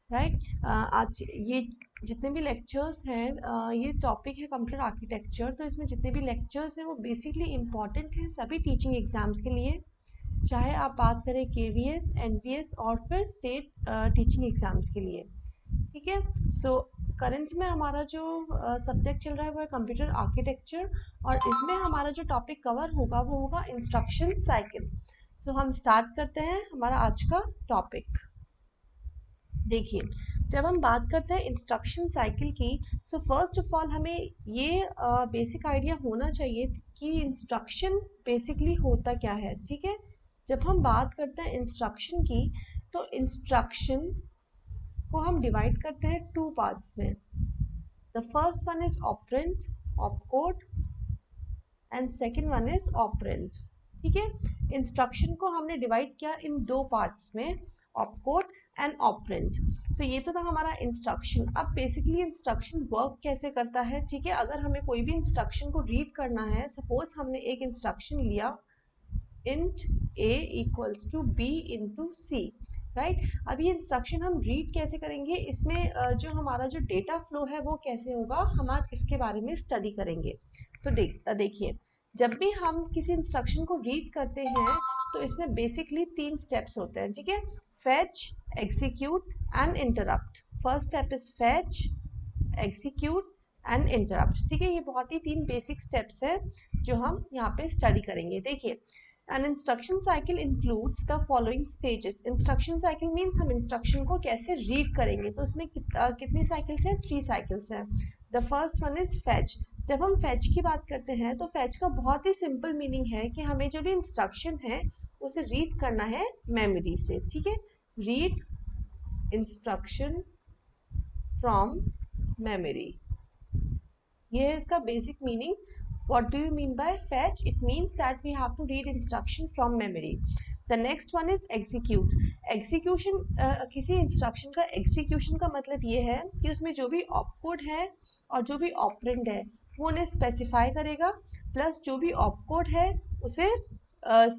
Right. आज ये जितने भी लेक्चर्स हैं, ये टॉपिक है कंप्यूटर आर्किटेक्चर। तो इसमें जितने भी लेक्चर्स हैं वो बेसिकली इम्पॉर्टेंट हैं सभी टीचिंग एग्जाम्स के लिए, चाहे आप बात करें केवीएस, एनवीएस और फिर स्टेट टीचिंग एग्जाम्स के लिए। ठीक है। सो करंट में हमारा जो सब्जेक्ट चल रहा है वो है कंप्यूटर आर्किटेक्चर, और इसमें हमारा जो टॉपिक कवर होगा वो होगा इंस्ट्रक्शन साइकिल। सो हम स्टार्ट करते हैं हमारा आज का टॉपिक। देखिए, जब हम बात करते हैं इंस्ट्रक्शन साइकिल की, सो फर्स्ट ऑफ ऑल हमें ये बेसिक आइडिया होना चाहिए कि इंस्ट्रक्शन बेसिकली होता क्या है। ठीक है। जब हम बात करते हैं इंस्ट्रक्शन की, तो इंस्ट्रक्शन को हम डिवाइड करते हैं टू पार्ट्स में। The first one is operand, opcode, and second one is operand. ठीक है। इंस्ट्रक्शन को हमने डिवाइड किया इन दो पार्ट्स में, ऑपकोड एंड ऑपरेंड। तो ये तो था हमारा इंस्ट्रक्शन। अब बेसिकली इंस्ट्रक्शन वर्क कैसे करता है। ठीक है। अगर हमें कोई भी इंस्ट्रक्शन को रीड करना है, सपोज हमने एक इंस्ट्रक्शन लिया int a equals to b into c, right. अब ये इंस्ट्रक्शन हम रीड कैसे करेंगे, इसमें जो हमारा जो डेटा फ्लो है वो कैसे होगा, हम आज इसके बारे में स्टडी करेंगे। तो देखिए, जब भी हम किसी इंस्ट्रक्शन को रीड करते हैं तो इसमें बेसिकली 3 स्टेप्स होते हैं। ठीक है। Fetch, execute and interrupt. First step is fetch, execute and interrupt. ठीक है। ये बहुत ही 3 बेसिक स्टेप्स हैं जो हम यहाँ पे स्टडी करेंगे। देखिए, An instruction cycle includes the following stages. Instruction cycle means हम instruction को कैसे read करेंगे। तो उसमें कितनी cycles हैं? 3 cycles हैं। The first one is fetch. जब हम fetch की बात करते हैं तो fetch का बहुत ही simple meaning है कि हमें जो भी instruction है उसे read करना है memory से। ठीक है। Read instruction from memory, ये है इसका basic meaning. What do you mean by fetch? It means that we have to read instruction from memory. The next one is execute. Execution, किसी instruction का execution का मतलब ये है कि उसमें जो भी opcode है और जो भी operand है वो उन्हें specify करेगा, plus जो भी opcode है उसे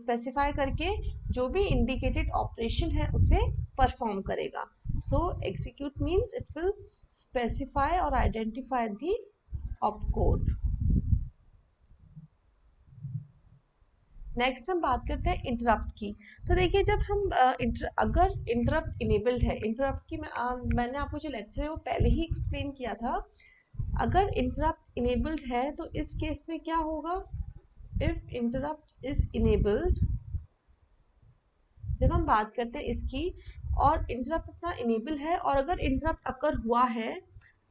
specify करके जो भी indicated operation है उसे perform करेगा. So execute means it will specify or identify the opcode. Next हम बात करते हैं इंटरप्ट की। तो देखिए, जब हम अगर इंटरप्ट इनेबल्ड है, इंटरप्ट की मैंने आपको जो लेक्चर है वो पहले ही एक्सप्लेन किया था। अगर इंटरप्ट इनेबल्ड है तो इस केस में क्या होगा, इफ इंटरप्ट इज इनेबल्ड, जब हम बात करते हैं इसकी और इंटरप्ट अपना इनेबल है और अगर इंटरप्ट अकर हुआ है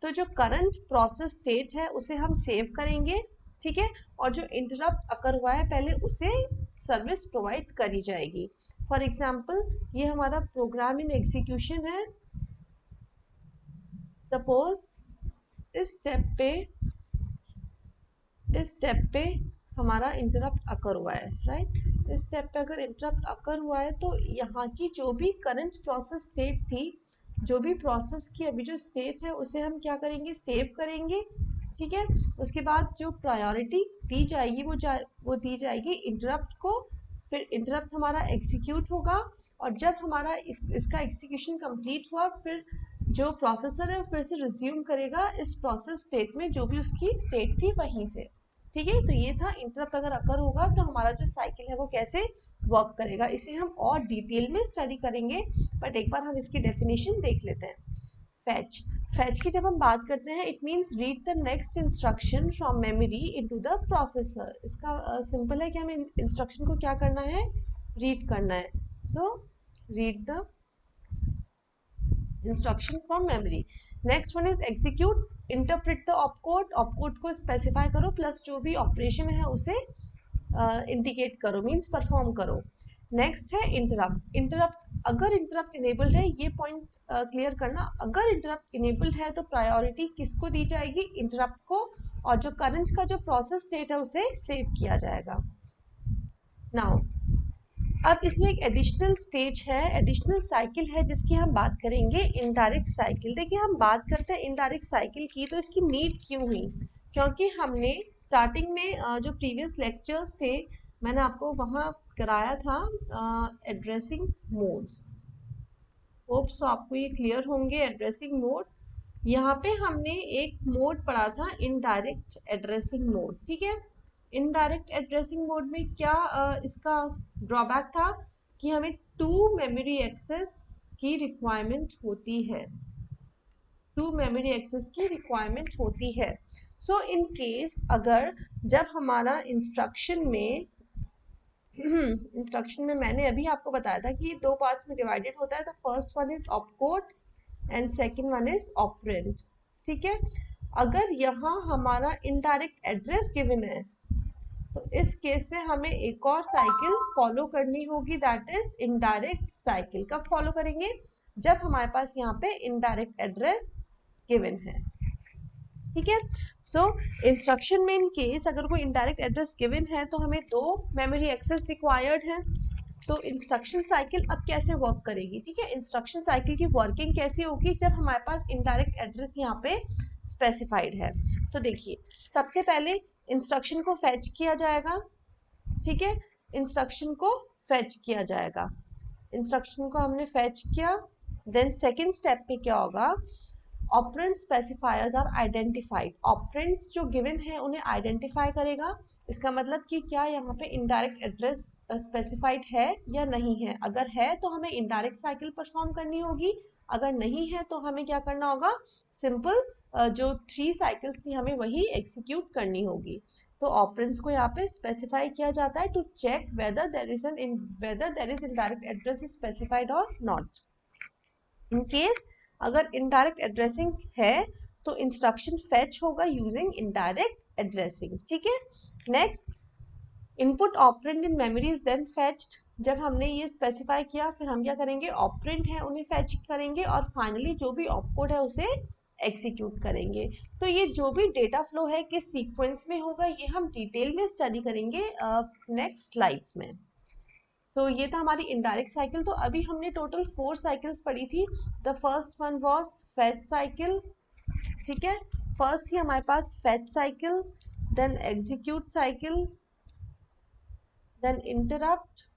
तो जो करंट प्रोसेस स्टेट है उसे हम सेव करेंगे। ठीक है। और जो इंटरप्ट अकर हुआ है पहले उसे सर्विस प्रोवाइड करी जाएगी। फॉर एग्जाम्पल, ये हमारा प्रोग्राम इन एग्जीक्यूशन है। सपोज इस स्टेप पे हमारा इंटरप्ट अकर हुआ है, राइट। इस स्टेप पे अगर इंटरप्ट अकर हुआ है तो यहाँ की जो भी करंट प्रोसेस स्टेट थी, जो भी प्रोसेस की अभी जो स्टेट है उसे हम क्या करेंगे, सेव करेंगे। ठीक है। उसके बाद जो प्रायोरिटी दी जाएगी वो दी जाएगी इंटरप्ट को। फिर इंटरप्ट हमारा एग्जीक्यूट होगा और जब हमारा इसका एग्जीक्यूशन कंप्लीट हुआ फिर जो प्रोसेसर है फिर से रिज्यूम करेगा इस प्रोसेस स्टेट में जो भी उसकी स्टेट थी वहीं से। ठीक है। तो ये था इंटरप्ट अगर अकर होगा तो हमारा जो साइकिल है वो कैसे वर्क करेगा। इसे हम और डिटेल में स्टडी करेंगे, बट एक बार हम इसकी डेफिनेशन देख लेते हैं। फैच, फैच की जब हम बात करते हैं, it means read the next instruction from memory into the processor. इसका सिंपल है कि हमें इंस्ट्रक्शन को क्या करना है, रीड करना है। So read the instruction from memory. Next one is execute, interpret the opcode, opcode को स्पेसिफाई करो प्लस जो भी ऑपरेशन है उसे इंडिकेट करो, मीन्स परफॉर्म करो। नेक्स्ट है इंटरप्ट। इंटरप्ट, अगर इंटरप्ट इनेबल्ड है, ये पॉइंट क्लियर करना, अगर इंटरप्ट इनेबल्ड है तो प्रायोरिटी किसको दी जाएगी, इंटरप्ट को, और जो करंट का जो प्रोसेस स्टेट है उसे सेव किया जाएगा। नाउ अब इसमें एक एडिशनल स्टेज है, एडिशनल साइकिल है जिसकी हम बात करेंगे, इनडायरेक्ट साइकिल। देखिए, हम बात करते हैं इनडायरेक्ट साइकिल की तो इसकी नीड क्यों हुई, क्योंकि हमने स्टार्टिंग में जो प्रीवियस लेक्चर्स थे मैंने आपको वहाँ कराया था एड्रेसिंग मोड्स। होप सो आपको ये क्लियर होंगे एड्रेसिंग मोड। यहाँ पे हमने एक मोड पढ़ा था इनडायरेक्ट एड्रेसिंग मोड, ठीक है। इनडायरेक्ट एड्रेसिंग मोड में क्या इसका ड्रॉबैक था कि हमें 2 मेमोरी एक्सेस की रिक्वायरमेंट होती है, 2 मेमोरी एक्सेस की रिक्वायरमेंट होती है। सो इन केस अगर जब हमारा इंस्ट्रक्शन में इंस्ट्रक्शन में मैंने अभी आपको बताया था कि 2 पार्ट्स में डिवाइडेड होता है, the first one is opcode and second one is operand, ठीक है। अगर यहाँ हमारा इनडायरेक्ट एड्रेस गिवन है तो इस केस में हमें एक और साइकिल फॉलो करनी होगी, दैट इज इनडायरेक्ट साइकिल। कब फॉलो करेंगे? जब हमारे पास यहाँ पे इनडायरेक्ट एड्रेस गिवन है, ठीक है। सो इंस्ट्रक्शन में इन केस अगर कोई इनडायरेक्ट एड्रेस गिवन है तो हमें 2 मेमोरी एक्सेस रिक्वायर्ड है। तो इंस्ट्रक्शन साइकिल अब कैसे वर्क करेगी, ठीक है। इंस्ट्रक्शन साइकिल की वर्किंग कैसी होगी जब हमारे पास इनडायरेक्ट एड्रेस यहाँ पे स्पेसिफाइड है। तो देखिए, सबसे पहले इंस्ट्रक्शन को फेच किया जाएगा, ठीक है। इंस्ट्रक्शन को फेच किया जाएगा, इंस्ट्रक्शन को हमने फेच किया। देन सेकेंड स्टेप पे क्या होगा, operand specifiers are identified. Operands जो गिवन है उन्हें आइडेंटिफाई करेगा। इसका मतलब कि क्या यहाँ पे इनडायरेक्ट एड्रेस स्पेसिफाइड है या नहीं है। अगर है तो हमें इनडायरेक्ट साइकिल परफॉर्म करनी होगी, अगर नहीं है तो हमें क्या करना होगा, सिंपल जो 3 साइकिल्स थी हमें वही एग्जीक्यूट करनी होगी। तो ऑपरेंड्स को यहाँ पे स्पेसिफाई किया जाता है to check whether there is indirect address is specified और नॉट। इन केस अगर इनडायरेक्ट एड्रेसिंग है तो इंस्ट्रक्शन फेच होगा यूजिंग इनडायरेक्ट एड्रेसिंग, ठीक है। Next, input operand in memory is then fetched. जब हमने ये स्पेसिफाई किया फिर हम क्या करेंगे, ऑपरेंड है उन्हें फेच करेंगे और फाइनली जो भी ऑपकोड है उसे एग्जीक्यूट करेंगे। तो ये जो भी डेटा फ्लो है किस सीक्वेंस में होगा ये हम डिटेल में स्टडी करेंगे नेक्स्ट स्लाइड्स में। सो ये था हमारी इनडायरेक्ट साइकिल। तो अभी हमने टोटल 4 साइकिल्स पढ़ी थी। The first one was fetch cycle, ठीक है। फर्स्ट थी हमारे पास fetch cycle, then execute cycle, then interrupt,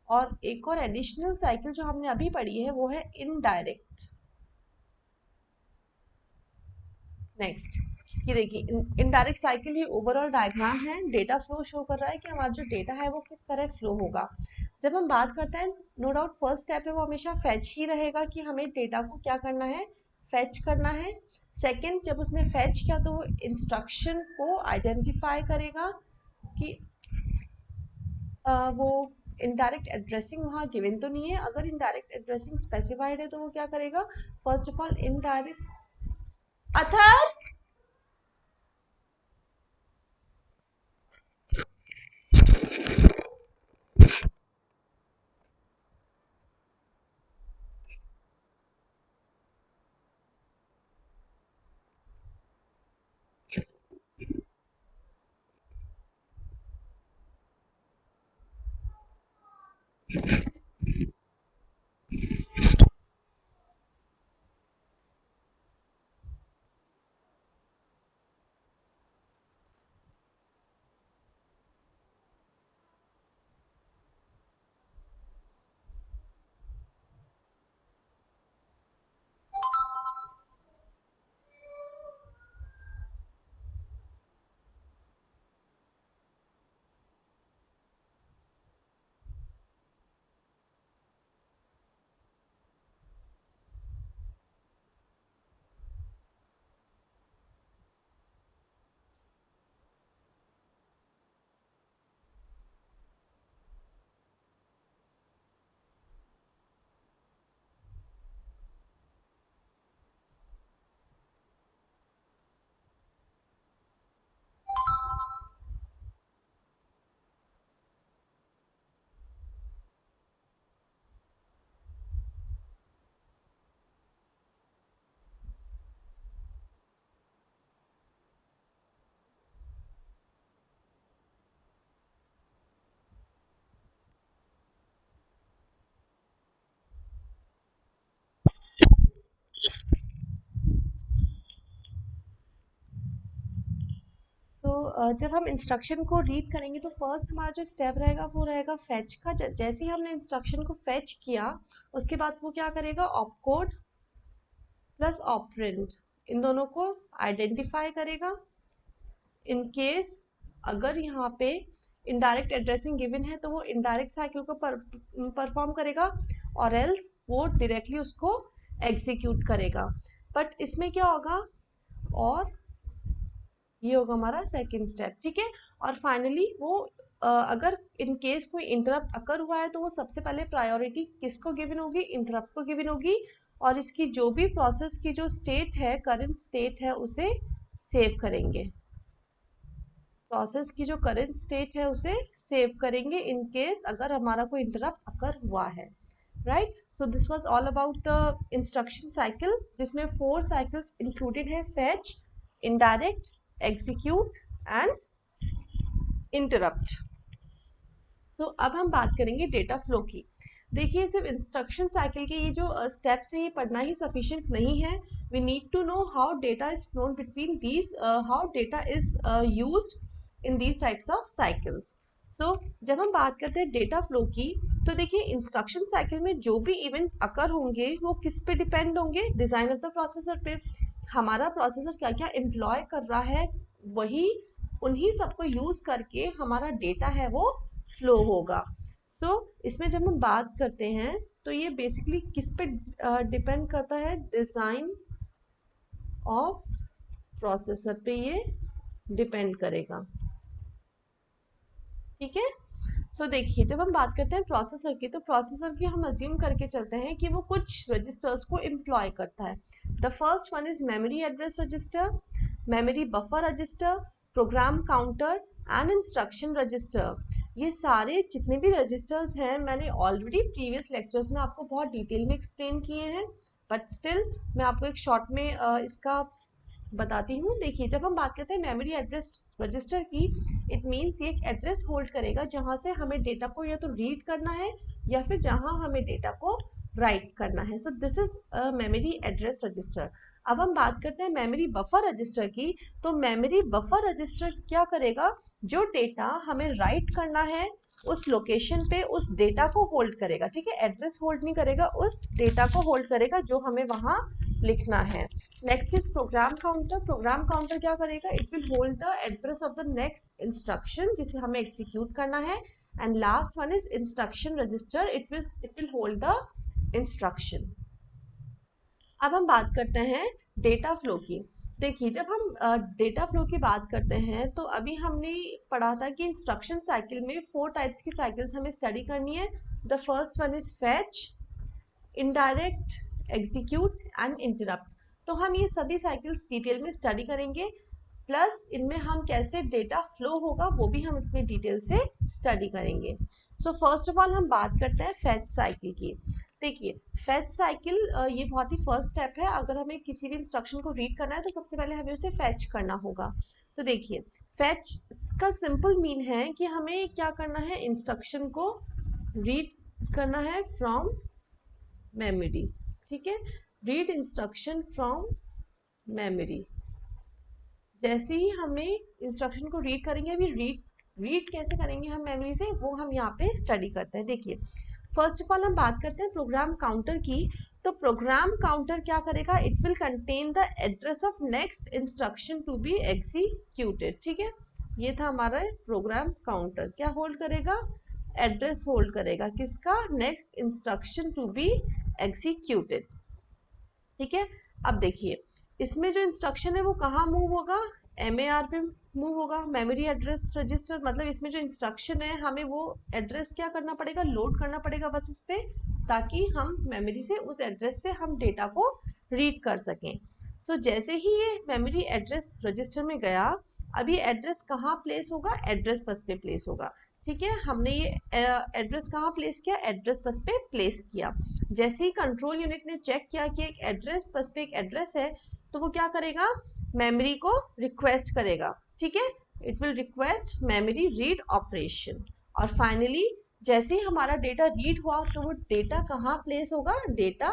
और एक और एडिशनल साइकिल जो हमने अभी पढ़ी है वो है इनडायरेक्ट। नेक्स्ट, ये देखिए इनडायरेक्ट साइकिल, ये ओवरऑल डायग्राम है, डेटा फ्लो शो कर रहा है कि हमारा जो डेटा है वो किस तरह फ्लो होगा। जब हम बात करते हैं, नो डाउट फर्स्ट स्टेप है वो हमेशा फेच ही रहेगा कि हमें डेटा को क्या करना है, फेच करना है। सेकंड, जब उसने फेच किया तो वो इंस्ट्रक्शन को आइडेंटिफाई करेगा कि वो इनडायरेक्ट एड्रेसिंग वहाँ गिवन तो नहीं है। अगर इनडायरेक्ट एड्रेसिंग स्पेसिफाइड है तो वो क्या करेगा, फर्स्ट ऑफ ऑल इनडायरेक्ट, अथर जब हम इंस्ट्रक्शन को रीड करेंगे तो फर्स्ट हमारा जो स्टेप रहेगा वो रहेगा फेच का। जैसे ही हमने इंस्ट्रक्शन को फेच किया उसके बाद वो क्या करेगा, ऑपकोड प्लस ऑपरेंड इन दोनों को आइडेंटिफाई करेगा। इन केस अगर यहाँ पे इनडायरेक्ट एड्रेसिंग गिवन है तो वो इनडायरेक्ट साइकिल को परफॉर्म करेगा और एल्स वो डायरेक्टली उसको एग्जीक्यूट करेगा। बट इसमें क्या होगा, और ये होगा हमारा सेकंड स्टेप, ठीक है। और फाइनली वो अगर इन केस कोई इंटरप्ट अकर हुआ है तो वो सबसे पहले प्रायोरिटी किसको गिवन होगी, इंटरप्ट को गिवन होगी, और इसकी जो भी प्रोसेस की जो स्टेट है, करंट स्टेट है, उसे सेव करेंगे। प्रोसेस की जो करंट स्टेट है उसे सेव करेंगे इन केस अगर हमारा कोई इंटरप्ट अकर हुआ है, right. So this was all about the instruction cycle, जिसमें 4 साइकिल्स इंक्लूडेड है, fetch, indirect, execute and interrupt. So अब हम बात करेंगे डेटा फ्लो की। देखिए सिर्फ इंस्ट्रक्शन साइकिल के ये जो स्टेप्स है ये पढ़ना ही सफिशिएंट नहीं है। We need to know how data is flown between these, how data is used in these types of cycles. So जब हम बात करते हैं डेटा फ्लो की, तो देखिए इंस्ट्रक्शन साइकिल में जो भी इवेंट्स अकर होंगे वो किस पे डिपेंड होंगे, डिजाइन ऑफ द प्रोसेसर पे। हमारा प्रोसेसर क्या क्या एम्प्लॉय कर रहा है, वही उन्हीं सबको यूज करके हमारा डेटा है वो फ्लो होगा। सो इसमें जब हम बात करते हैं तो ये बेसिकली किस पे डिपेंड करता है, डिजाइन ऑफ प्रोसेसर पे ये डिपेंड करेगा, ठीक है। सो देखिए जब हम बात करते हैं प्रोसेसर की, तो प्रोसेसर की हम अज्यूम करके चलते हैं कि वो कुछ रजिस्टर्स को एम्प्लॉय करता है। The first one is memory address register, memory buffer register, program counter and instruction register. ये सारे जितने भी रजिस्टर्स हैं मैंने ऑलरेडी प्रीवियस लेक्चर्स में आपको बहुत डिटेल में एक्सप्लेन किए हैं, बट स्टिल मैं आपको एक शॉर्ट में इसका बताती हूँ। देखिए जब हम बात करते हैं मेमोरी एड्रेस रजिस्टर की, इट मीन्स ये एक एड्रेस होल्ड करेगा जहां से हमें डेटा को या तो रीड करना है या फिर जहां हमें डेटा को राइट करना है। So this is memory address register. अब हम बात करते हैं मेमोरी बफर रजिस्टर की, तो मेमोरी बफर रजिस्टर क्या करेगा, जो डेटा हमें राइट करना है उस लोकेशन पे उस डेटा को होल्ड करेगा, ठीक है। एड्रेस होल्ड नहीं करेगा, उस डेटा को होल्ड करेगा जो हमें वहां लिखना है। Next is program counter. Programme counter क्या करेगा, it will hold the address of the next instruction जिसे हमें एग्जीक्यूट करना है। And last one is instruction register, it will hold the instruction. अब हम बात करते हैं डेटा फ्लो की। देखिए जब हम डेटा फ्लो की बात करते हैं तो अभी हमने पढ़ा था कि इंस्ट्रक्शन साइकिल में 4 टाइप्स की साइकिल्स हमें स्टडी करनी है। The first one is fetch, indirect, execute and interrupt. तो हम ये सभी साइकिल्स डिटेल में स्टडी करेंगे, प्लस इनमें हम कैसे डेटा फ्लो होगा वो भी हम इसमें डिटेल से स्टडी करेंगे। सो फर्स्ट ऑफ ऑल हम बात करते हैं फेच साइकिल की। देखिए फेच साइकिल ये बहुत ही फर्स्ट स्टेप है। अगर हमें किसी भी इंस्ट्रक्शन को रीड करना है तो सबसे पहले हमें उसे फेच करना होगा। तो देखिए फेच का सिंपल मीन है कि हमें क्या करना है, इंस्ट्रक्शन को रीड करना है फ्रॉम मेमोरी, ठीक है। Read instruction from memory. जैसे ही हमें इंस्ट्रक्शन को रीड करेंगे, अभी रीड कैसे करेंगे हम मेमोरी से, वो हम यहाँ पे स्टडी करते हैं। देखिए फर्स्ट ऑफ ऑल हम बात करते हैं प्रोग्राम काउंटर की। तो प्रोग्राम काउंटर क्या करेगा, it will contain the address of next instruction to be executed, ठीक है। ये था हमारा प्रोग्राम काउंटर, क्या होल्ड करेगा, एड्रेस होल्ड करेगा, किसका, next instruction to be executed, ठीक है। अब देखिए इसमें जो इंस्ट्रक्शन है वो कहाँ मूव होगा, MAR पे मूव होगा, मेमोरी एड्रेस रजिस्टर। मतलब इसमें जो इंस्ट्रक्शन है हमें वो एड्रेस क्या करना पड़ेगा, लोड करना पड़ेगा बस इस पे, ताकि हम मेमोरी से उस एड्रेस से हम डेटा को रीड कर सकें। सो जैसे ही ये मेमोरी एड्रेस रजिस्टर में गया, अब ये एड्रेस कहाँ प्लेस होगा, एड्रेस बस पे प्लेस होगा, ठीक है। हमने ये एड्रेस कहाँ प्लेस किया, एड्रेस बस पे प्लेस किया। जैसे ही कंट्रोल यूनिट ने चेक किया कि एक एड्रेस बस पे एक एड्रेस है, तो वो क्या करेगा, मेमोरी को रिक्वेस्ट करेगा, ठीक है। It will request memory read operation. और फाइनली जैसे ही हमारा डेटा रीड हुआ तो वो डेटा कहाँ प्लेस होगा, डेटा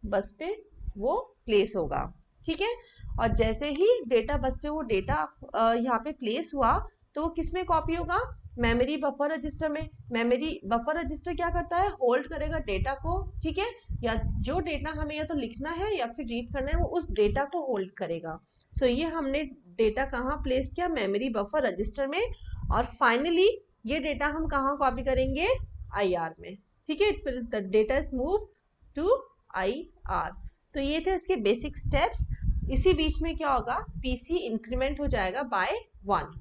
बस पे वो प्लेस होगा, ठीक है। और जैसे ही डेटा बस पे वो डेटा यहाँ पे प्लेस हुआ तो वो किस में कॉपी होगा, मेमोरी बफर रजिस्टर में। मेमोरी बफर रजिस्टर क्या करता है, होल्ड करेगा डेटा को, ठीक है, या जो डेटा हमें या तो लिखना है या फिर रीड करना है वो उस डेटा को होल्ड करेगा। सो ये हमने डेटा कहाँ प्लेस किया, मेमोरी बफर रजिस्टर में। और फाइनली ये डेटा हम कहाँ कॉपी करेंगे, IR में, ठीक है। फिर the data is move to IR। तो ये थे इसके बेसिक स्टेप्स। इसी बीच में क्या होगा, PC इंक्रीमेंट हो जाएगा बाय 1,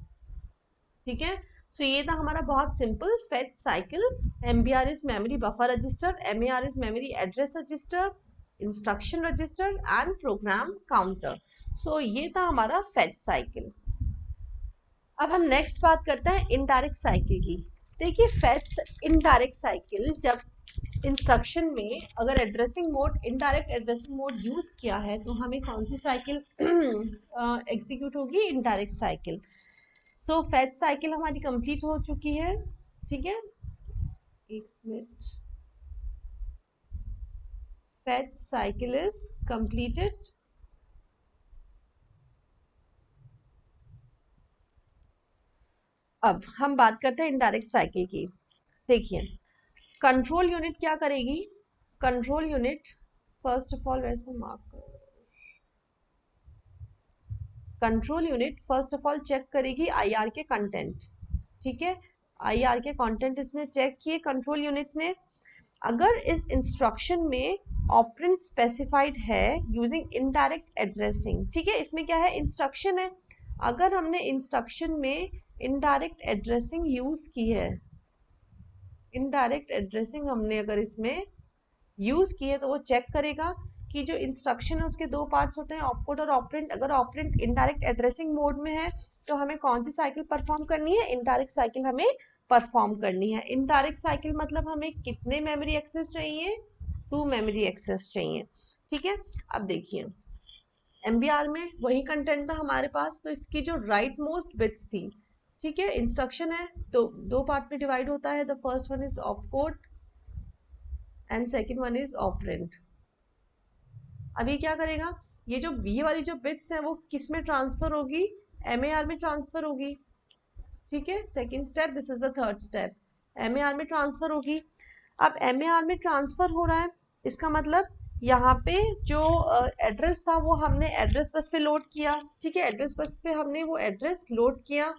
ठीक है। सो ये था हमारा बहुत simple fetch cycle. MBR is memory buffer register, MER is memory address register, instruction register and program counter. So ये था हमारा फेच साइकिल। अब हम नेक्स्ट बात करते हैं इनडायरेक्ट साइकिल की। देखिए फेच इनडायरेक्ट साइकिल, जब इंस्ट्रक्शन में अगर addressing mode, indirect addressing mode use किया है तो हमें कौन सी साइकिल एग्जीक्यूट होगी, इनडायरेक्ट साइकिल। सो फेच साइकिल हमारी कंप्लीट हो चुकी है, ठीक है। एक minute, fetch cycle is completed. अब हम बात करते हैं इनडायरेक्ट साइकिल की। देखिए कंट्रोल यूनिट क्या करेगी, control unit first of all वैसे mark, control unit first of all check करेगी IR के कंटेंट, ठीक है। IR के कंटेंट इसने चेक किए कंट्रोल यूनिट ने। अगर इस इंस्ट्रक्शन में ऑपरेंड स्पेसिफाइड है यूजिंग इनडायरेक्ट एड्रेसिंग, ठीक है, इसमें क्या है, इंस्ट्रक्शन है। अगर हमने इंस्ट्रक्शन में इनडायरेक्ट एड्रेसिंग यूज की है, इनडायरेक्ट एड्रेसिंग हमने अगर इसमें यूज की है तो वो चेक करेगा कि जो इंस्ट्रक्शन है उसके दो पार्ट्स होते हैं, ऑपकोड और ऑपरेंड। अगर ऑपरेंड इनडायरेक्ट एड्रेसिंग मोड में है तो हमें कौन सी साइकिल परफॉर्म करनी है, इनडायरेक्ट साइकिल हमें परफॉर्म करनी है। इनडायरेक्ट साइकिल मतलब हमें कितने मेमोरी एक्सेस चाहिए, 2 मेमोरी एक्सेस चाहिए, ठीक है। अब देखिए MBR में वही कंटेंट था हमारे पास, तो इसकी जो राइट मोस्ट बिट्स थी, ठीक है, इंस्ट्रक्शन है तो दो पार्ट में डिवाइड होता है। The first one is opcode and second one is operand. अभी क्या करेगा, ये वाली जो बिट्स है वो किस में ट्रांसफर होगी, MAR में ट्रांसफर होगी, ठीक है। Second step, this is the third step, MAR में ट्रांसफर होगी। अब MAR में ट्रांसफर हो रहा है, इसका मतलब यहाँ पे जो एड्रेस था वो हमने एड्रेस बस पे लोड किया, ठीक है, एड्रेस बस पे हमने वो एड्रेस लोड किया।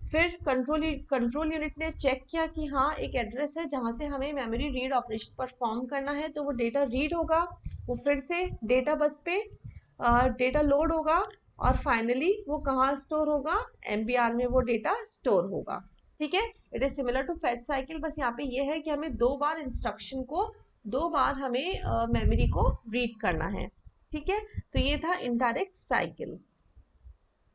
फिर कंट्रोल यूनिट ने चेक किया कि हाँ एक एड्रेस है जहाँ से हमें मेमोरी रीड ऑपरेशन परफॉर्म करना है, तो वो डेटा रीड होगा, वो फिर से डेटा बस पे डेटा लोड होगा और फाइनली वो कहाँ स्टोर होगा, MBR में वो डेटा स्टोर होगा, ठीक है। It is similar to fetch cycle, बस यहाँ पे ये है कि हमें दो बार इंस्ट्रक्शन को, दो बार हमें मेमोरी को रीड करना है, ठीक है। तो ये था इनडायरेक्ट साइकिल।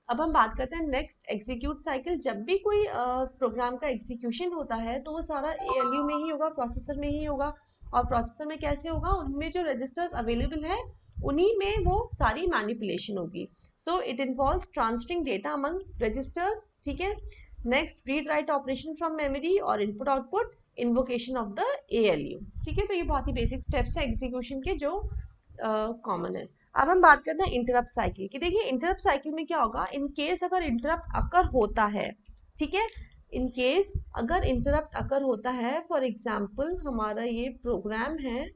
अब हम बात करते हैं नेक्स्ट एग्जीक्यूट साइकिल। जब भी कोई प्रोग्राम का एग्जीक्यूशन होता है तो वो सारा ALU में ही होगा, प्रोसेसर में ही होगा। और प्रोसेसर में कैसे होगा, उनमें जो रजिस्टर्स अवेलेबल है उन्हीं में वो सारी मैनिपुलेशन होगी। So it involves transferring data among registers, ठीक है। Next read write operation from memory और input output, invocation of the ALU, ठीक है। तो ये बहुत ही बेसिक स्टेप्स है एग्जीक्यूशन के जो कॉमन है। अब हम बात करते हैं इंटरप्ट साइकिल की। देखिए इंटरप्ट साइकिल में क्या होगा, इन केस अगर इंटरप्ट अकर होता है, ठीक है, इन केस अगर इंटरप्ट अकर होता है, फॉर एग्जांपल हमारा ये प्रोग्राम है,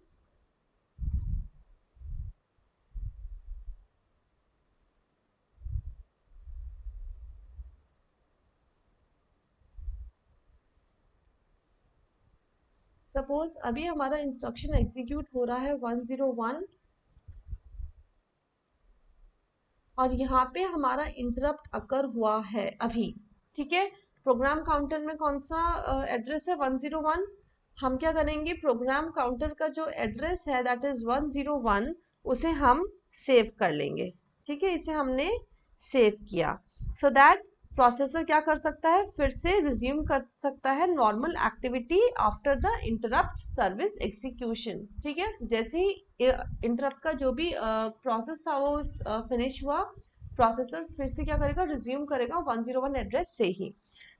सपोज अभी हमारा इंस्ट्रक्शन एग्जीक्यूट हो रहा है 101 और यहाँ पे हमारा इंटरप्ट अकर हुआ है अभी, ठीक है। प्रोग्राम काउंटर में कौन सा एड्रेस है, 101। हम क्या करेंगे, प्रोग्राम काउंटर का जो एड्रेस है दैट इज 101, उसे हम सेव कर लेंगे, ठीक है। इसे हमने सेव किया सो दैट प्रोसेसर क्या कर सकता है, फिर से रिज्यूम कर सकता है normal activity after the interrupt service execution, ठीक है। जैसे ही इंटरप्ट का जो भी प्रोसेस था वो फिनिश हुआ, प्रोसेसर फिर से क्या करेगा, रिज्यूम करेगा 101 एड्रेस से ही।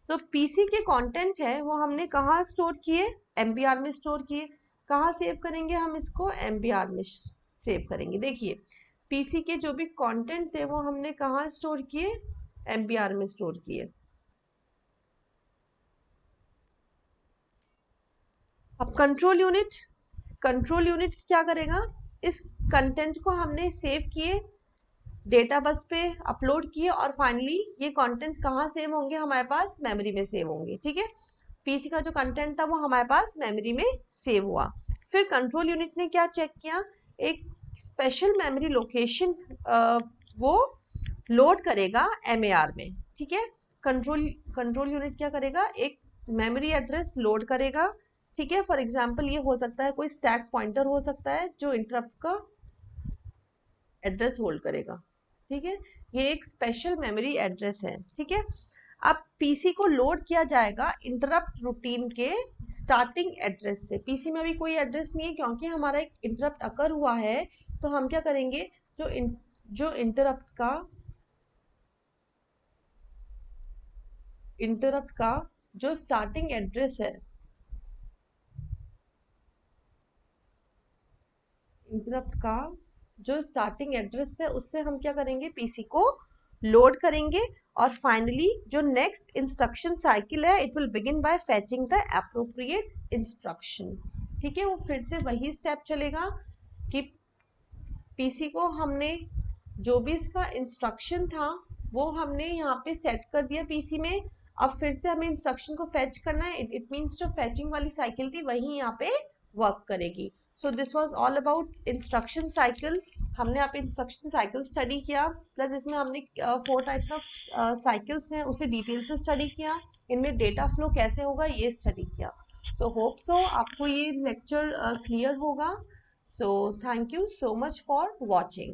सो पीसी के कंटेंट है वो हमने कहाँ स्टोर किए, MBR में स्टोर किए। कहाँ सेव करेंगे हम इसको, MBR में सेव करेंगे। देखिए पीसी के जो भी कंटेंट थे वो हमने कहाँ स्टोर किए, एमबीआर में स्टोर किए। अब कंट्रोल यूनिट क्या करेगा, इस कंटेंट को हमने सेव किए, डेटा बस पे अपलोड किए और फाइनली ये कंटेंट कहाँ सेव होंगे, हमारे पास मेमोरी में सेव होंगे। ठीक है, पीसी का जो कंटेंट था वो हमारे पास मेमोरी में सेव हुआ। फिर कंट्रोल यूनिट ने क्या चेक किया, एक स्पेशल मेमोरी लोकेशन वो लोड करेगा एमएआर में। ठीक है, कंट्रोल यूनिट क्या करेगा, एक मेमोरी एड्रेस लोड करेगा। ठीक है, फॉर एग्जांपल ये हो सकता है कोई स्टैक पॉइंटर हो सकता है जो इंटरप्ट का एड्रेस होल्ड करेगा। ठीक है, ये एक स्पेशल मेमोरी एड्रेस है। ठीक है, अब पीसी को लोड किया जाएगा इंटरप्ट रूटीन के स्टार्टिंग एड्रेस से। पीसी में अभी कोई एड्रेस नहीं है क्योंकि हमारा एक इंटरप्ट अकर हुआ है, तो हम क्या करेंगे, जो इंटरप्ट का जो स्टार्टिंग एड्रेस है, इंटरप्ट का जो स्टार्टिंग एड्रेस है उससे हम क्या करेंगे, पीसी को लोड करेंगे और फाइनली जो नेक्स्ट इंस्ट्रक्शन साइकिल है, it will begin by fetching the appropriate instruction. ठीक है, वो फिर से वही स्टेप चलेगा कि पीसी को हमने जो भी इसका इंस्ट्रक्शन था वो हमने यहाँ पे सेट कर दिया पीसी में। अब फिर से हमें इंस्ट्रक्शन को फेच करना है, इट मीन्स जो फेचिंग वाली साइकिल थी वही यहाँ पे वर्क करेगी। सो this was all about instruction cycle. हमने यहाँ पे इंस्ट्रक्शन साइकिल स्टडी किया, प्लस इसमें हमने 4 टाइप्स ऑफ साइकिल्स हैं उसे डिटेल से स्टडी किया, इनमें डेटा फ्लो कैसे होगा ये स्टडी किया। सो होप सो आपको ये लेक्चर क्लियर होगा। So thank you so much for watching.